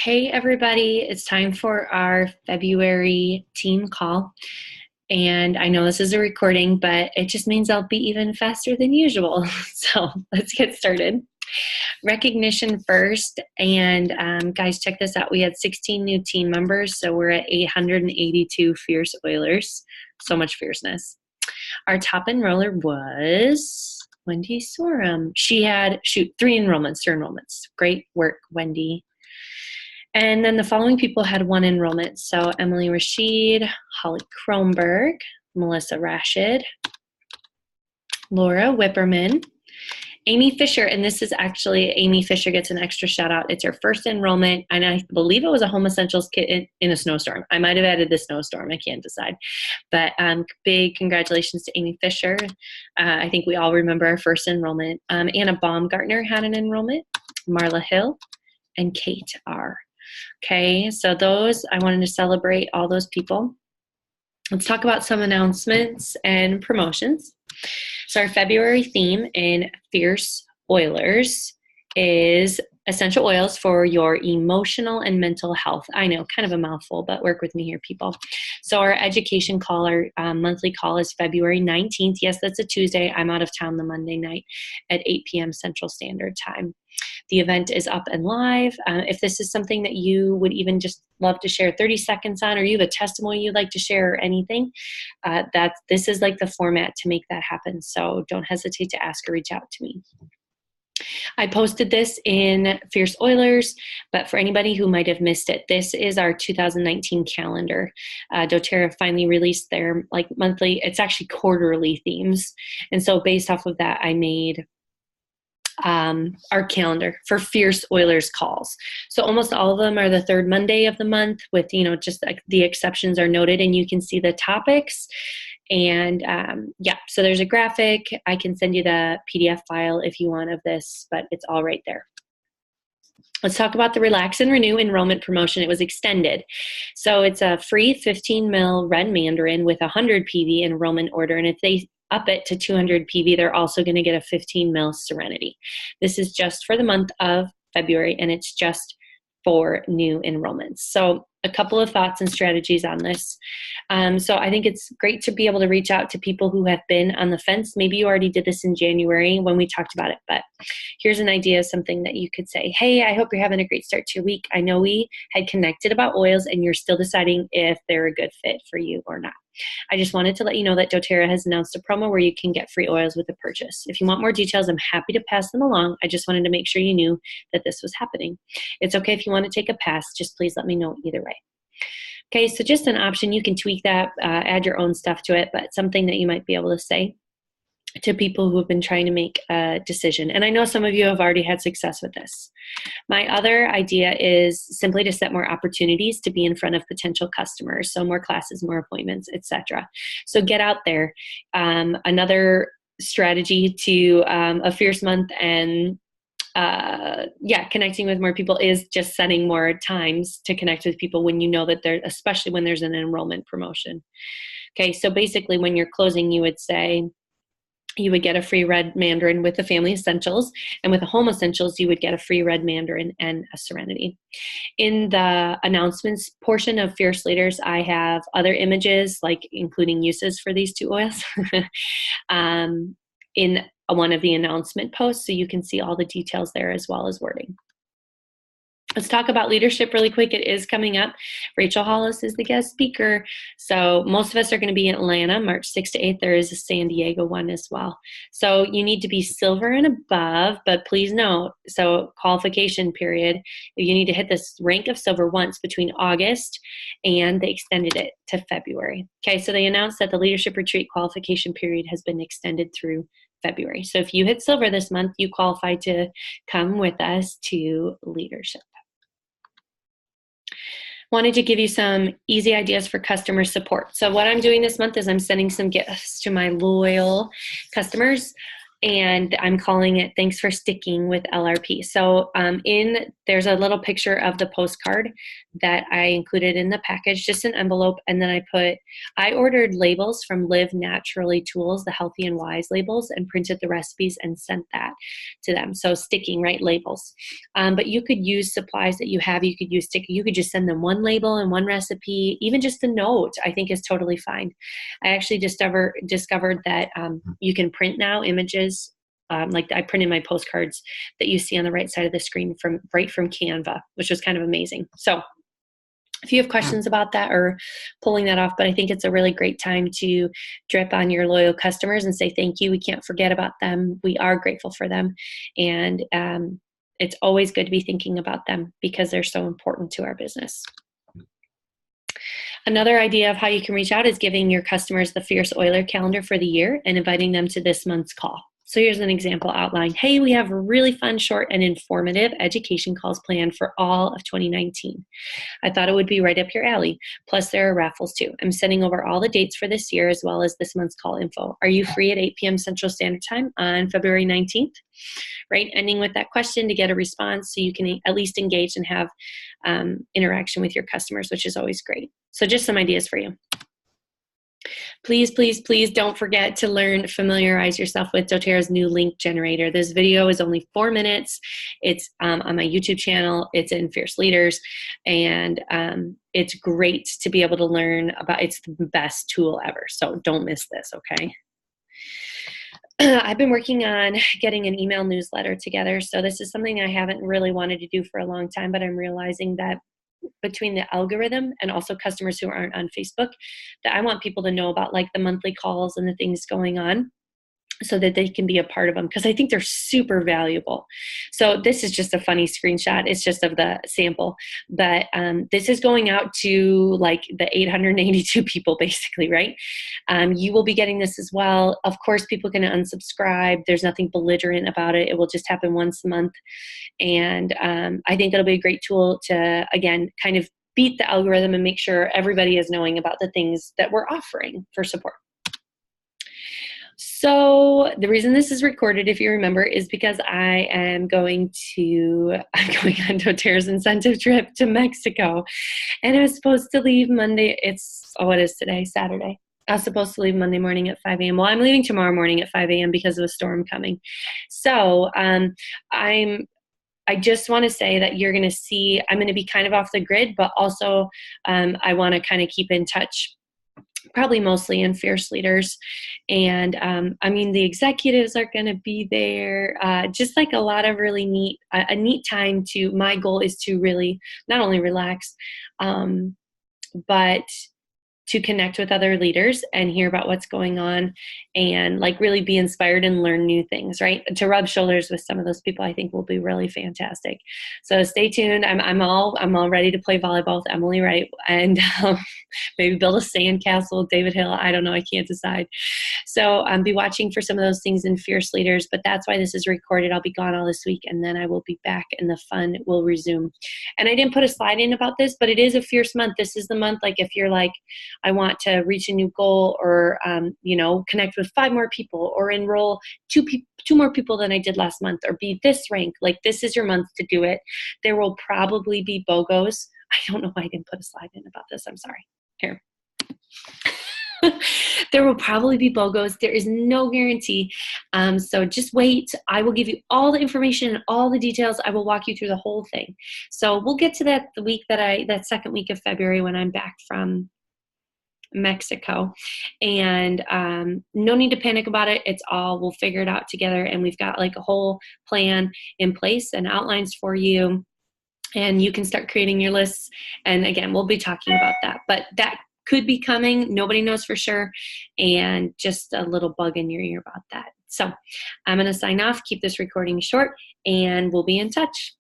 Hey everybody, it's time for our February team call. And I know this is a recording, but it just means I'll be even faster than usual. So let's get started. Recognition first. And guys, check this out. We had 16 new team members, so we're at 882 Fierce Oilers. So much fierceness. Our top enroller was Wendy Sorum. She had, 3 enrollments, 2 enrollments. Great work, Wendy. And then the following people had 1 enrollment. So Emily Rashid, Holly Kronberg, Melissa Rashid, Laura Whipperman, Amy Fisher, and this is actually, Amy Fisher gets an extra shout out. It's her first enrollment, and I believe it was a Home Essentials kit in a snowstorm. I might have added the snowstorm, I can't decide. But big congratulations to Amy Fisher. I think we all remember our first enrollment. Anna Baumgartner had an enrollment, Marla Hill, and Kate R. Okay, so those, I wanted to celebrate all those people. Let's talk about some announcements and promotions. So our February theme in Fierce Oilers is essential oils for your emotional and mental health. I know, kind of a mouthful, but work with me here, people. So our education call, our monthly call is February 19th. Yes, that's a Tuesday. I'm out of town the Monday night at 8 p.m. Central Standard Time. The event is up and live. If this is something that you would even just love to share 30 seconds on, or you have a testimony you'd like to share or anything, this is like the format to make that happen. So don't hesitate to ask or reach out to me. I posted this in Fierce Oilers, but for anybody who might have missed it, this is our 2019 calendar. doTERRA finally released their monthly, it's actually quarterly themes. And so based off of that, I made our calendar for Fierce Oilers calls. So almost all of them are the 3rd Monday of the month with, just like the exceptions are noted, and you can see the topics. And so there's a graphic. I can send you the PDF file if you want of this, but it's all right there. Let's talk about the Relax and Renew enrollment promotion. It was extended. So it's a free 15 ml red mandarin with 100 PV enrollment order. And if they up it to 200 PV, they're also going to get a 15 ml Serenity. This is just for the month of February, and it's just for new enrollments. So a couple of thoughts and strategies on this. So I think it's great to be able to reach out to people who have been on the fence. Maybe you already did this in January when we talked about it, but here's an idea of something that you could say. Hey, I hope you're having a great start to your week. I know we had connected about oils and you're still deciding if they're a good fit for you or not. I just wanted to let you know that doTERRA has announced a promo where you can get free oils with a purchase. If you want more details, I'm happy to pass them along. I just wanted to make sure you knew that this was happening. It's okay if you want to take a pass, just please let me know either way. Okay, so just an option, you can tweak that, add your own stuff to it, but something that you might be able to say to people who have been trying to make a decision. And I know some of you have already had success with this. My other idea is simply to set more opportunities to be in front of potential customers. So more classes, more appointments, etc. So get out there. Another strategy to a Fierce month and connecting with more people is just setting more times to connect with people when you know that they're, especially when there's an enrollment promotion. Okay, so basically when you're closing, you would say, you would get a free red mandarin with the family essentials, and with the home essentials, you would get a free red mandarin and a Serenity. In the announcements portion of Fierce Leaders, I have other images, like including uses for these 2 oils in one of the announcement posts, so you can see all the details there as well as wording. Let's talk about leadership really quick. It is coming up. Rachel Hollis is the guest speaker. So most of us are going to be in Atlanta, March 6th to 8th. There is a San Diego one as well. So you need to be silver and above, but please note, so qualification period, you need to hit this rank of silver once between August, and they extended it to February. Okay, so they announced that the leadership retreat qualification period has been extended through February. So if you hit silver this month, you qualify to come with us to leadership. Wanted to give you some easy ideas for customer support. So what I'm doing this month is I'm sending some gifts to my loyal customers. and I'm calling it Thanks for Sticking with LRP. So there's a little picture of the postcard that I included in the package, just an envelope, and then I ordered labels from Live Naturally Tools, the Healthy and Wise labels, and printed the recipes and sent that to them. So sticking, right, labels. But you could use supplies that you have. You could use stick. You could just send them one label and one recipe, even just a note, I think is totally fine. I actually discovered that you can print now images. Like I printed my postcards that you see on the right side of the screen right from Canva, which was kind of amazing. So if you have questions about that or pulling that off, but I think it's a really great time to drip on your loyal customers and say thank you. We can't forget about them. We are grateful for them. And it's always good to be thinking about them because they're so important to our business. Another idea of how you can reach out is giving your customers the Fierce Oiler calendar for the year and inviting them to this month's call. So here's an example outline. Hey, we have really fun, short, and informative education calls planned for all of 2019. I thought it would be right up your alley. Plus, there are raffles too. I'm sending over all the dates for this year as well as this month's call info. Are you free at 8 p.m. Central Standard Time on February 19th? Right, ending with that question to get a response so you can at least engage and have interaction with your customers, which is always great. So just some ideas for you. Please, please, please don't forget to familiarize yourself with doTERRA's new link generator. This video is only 4 minutes. It's on my YouTube channel. It's in Fierce Leaders, and it's great to be able to learn about. It's the best tool ever, so don't miss this, okay? I've been working on getting an email newsletter together, so this is something I haven't really wanted to do for a long time, but I'm realizing that between the algorithm and also customers who aren't on Facebook, that I want people to know about like the monthly calls and the things going on so that they can be a part of them, because I think they're super valuable. So this is just a funny screenshot. It's just of the sample, but this is going out to like the 882 people basically, right? You will be getting this as well. Of course, people can unsubscribe. There's nothing belligerent about it. It will just happen once a month. And I think it'll be a great tool to, again, kind of beat the algorithm and make sure everybody is knowing about the things that we're offering for support. So the reason this is recorded, if you remember, is because I am going on doTERRA's incentive trip to Mexico. And I was supposed to leave Monday. What is today? Saturday. I was supposed to leave Monday morning at 5 a.m. Well, I'm leaving tomorrow morning at 5 a.m. because of a storm coming. So I just want to say that you're going to see, I'm going to be kind of off the grid, but also I want to kind of keep in touch, probably mostly in Fierce Leaders. And I mean, the executives are going to be there, just like a lot of really neat time my goal is to really not only relax, but to connect with other leaders and hear about what's going on and like really be inspired and learn new things, right? To rub shoulders with some of those people I think will be really fantastic. So stay tuned. I'm all ready to play volleyball with Emily Wright and maybe build a sandcastle with David Hill. I don't know. I can't decide. So be watching for some of those things in Fierce Leaders, but that's why this is recorded. I'll be gone all this week and then I will be back and the fun will resume. And I didn't put a slide in about this, but it is a fierce month. This is the month, like if you're like, I want to reach a new goal or, connect with 5 more people or enroll 2 more people than I did last month or be this rank, like this is your month to do it. There will probably be BOGOs. I don't know why I didn't put a slide in about this. I'm sorry. Here. There will probably be BOGOs. There is no guarantee. So just wait. I will give you all the information and all the details. I will walk you through the whole thing. So we'll get to that that second week of February when I'm back from Mexico, and no need to panic about it. We'll figure it out together, and we've got like a whole plan in place and outlines for you, and you can start creating your lists. And again, we'll be talking about that, but that could be coming. Nobody knows for sure, and just a little bug in your ear about that. So I'm going to sign off, keep this recording short, and we'll be in touch.